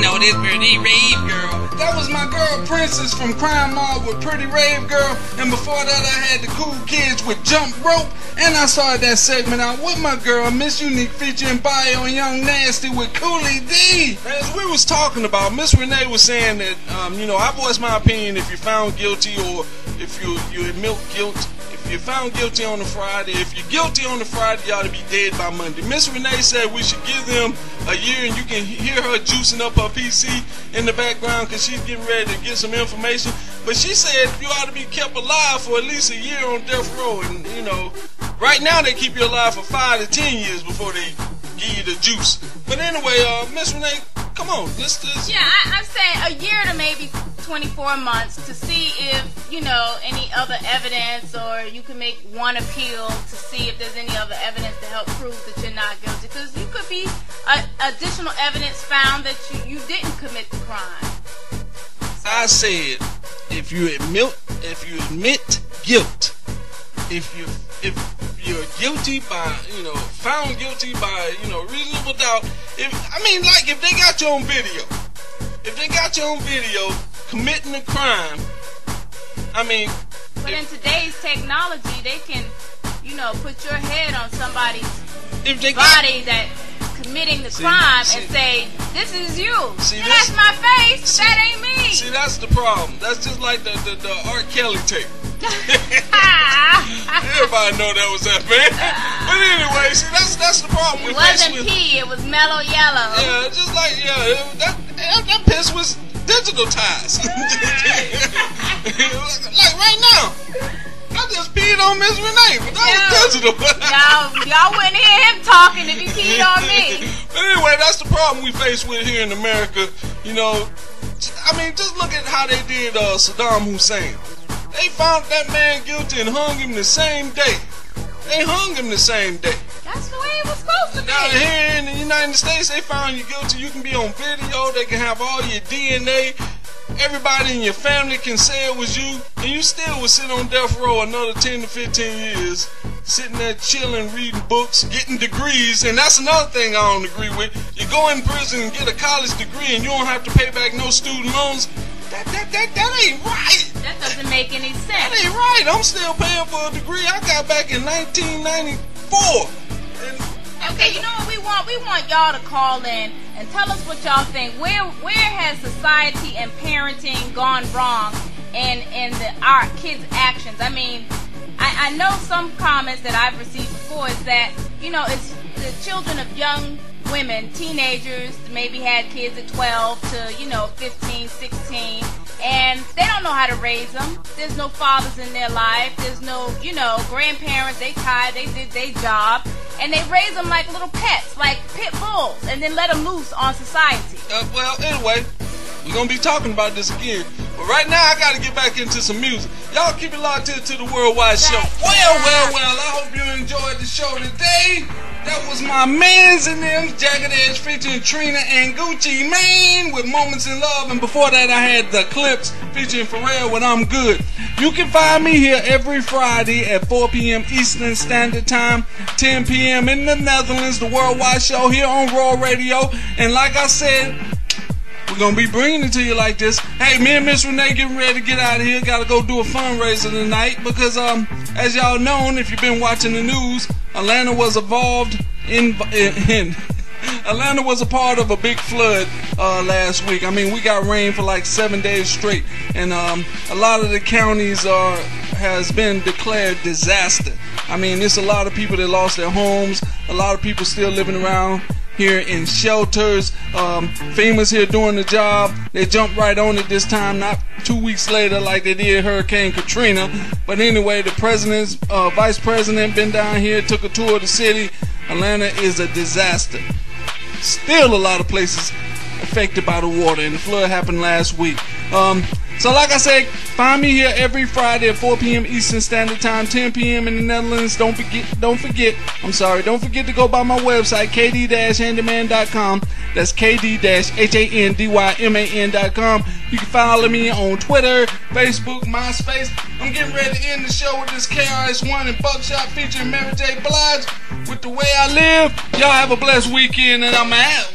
know this Pretty Rave Girl. That was my girl Princess from Crime Mob with Pretty Rave Girl, and before that I had the Cool Kids with Jump Rope, and I started that segment out with my girl Miss Unique featuring Bio and Young Nasty with Coolie D. As we was talking about, Miss Renee was saying that, I voiced my opinion if you're found guilty or if you admit guilt. If you're found guilty on a Friday, if you're guilty on a Friday, you ought to be dead by Monday. Miss Renee said we should give them a year, and you can hear her juicing up her PC in the background because she's getting ready to get some information. But she said you ought to be kept alive for at least a year on death row. And, right now they keep you alive for 5 to 10 years before they give you the juice. But anyway, Miss Renee, come on, let's just... Yeah, I'm saying a year to maybe 24 months to see if, any other evidence, or you can make one appeal to see if there's any other evidence to help prove that you're not guilty. Because you could be additional evidence found that you didn't commit the crime. I said, if you admit guilt, if you're guilty by, found guilty by, reasonable doubt, if they got you on video, committing a crime, But in today's technology, they can, put your head on somebody's body that's committing the crime and say, this is you. That's my face, but that ain't me. See, that's the problem. That's just like the R. Kelly tape. Everybody know that was that, man. But anyway, see, that's the problem. It wasn't pee, it was mellow yellow. Yeah, just like, that piss was digitalized. Like right now, I just peed on Miss Renee, but that was digital. y'all wouldn't hear him talking if he peed on me. But anyway, that's the problem we face with here in America. Just look at how they did Saddam Hussein. They found that man guilty and hung him the same day. They hung him the same day. That's the way it was supposed to be. Now here in the United States, they found you guilty. You can be on video. They can have all your DNA. Everybody in your family can say it was you, and you still would sit on death row another 10 to 15 years, sitting there chilling, reading books, getting degrees. And that's another thing I don't agree with. You go in prison and get a college degree, and you don't have to pay back no student loans. That ain't right. That doesn't make any sense. That ain't right. I'm still paying for a degree I got back in 1994. Okay, you know what we want? We want y'all to call in and tell us what y'all think. Where has society and parenting gone wrong in our kids' actions? I know some comments that I've received before is that, it's the children of young women, teenagers, maybe had kids at 12 to, 15, 16, and they don't know how to raise them. There's no fathers in their life. There's no, grandparents. They did their job, and they raise them like little pets, like pit bulls, and then let them loose on society. Anyway, we're going to be talking about this again. But right now, I got to get back into some music. Y'all keep it locked into the Worldwide Show. Well, I hope you enjoyed the show today. That was my mans and them, Jagged Edge featuring Trina and Gucci Mane with Moments in Love. And before that, I had the Clips featuring Pharrell with I'm Good. You can find me here every Friday at 4 p.m. Eastern Standard Time, 10 p.m. in the Netherlands, the Worldwide Show here on Raw Radio. And like I said, we're going to be bringing it to you like this. Hey, me and Miss Renee getting ready to get out of here. Got to go do a fundraiser tonight because, as y'all know, if you've been watching the news, Atlanta was involved in Atlanta was a part of a big flood last week. We got rain for like 7 days straight, and a lot of the counties has been declared disaster. There's a lot of people that lost their homes. A lot of people still living around here in shelters. FEMA's here doing the job. They jumped right on it this time, not 2 weeks later like they did Hurricane Katrina. But anyway, the president's vice president been down here, took a tour of the city. Atlanta is a disaster. Still a lot of places affected by the water, and the flood happened last week. So like I said, find me here every Friday at 4 p.m. Eastern Standard Time, 10 p.m. in the Netherlands. Don't forget to go by my website, kd-handyman.com. That's kd-handyman.com. You can follow me on Twitter, Facebook, MySpace. I'm getting ready to end the show with this KRS-One and Buckshot featuring Mary J. Blige with The Way I Live. Y'all have a blessed weekend, and I'm out.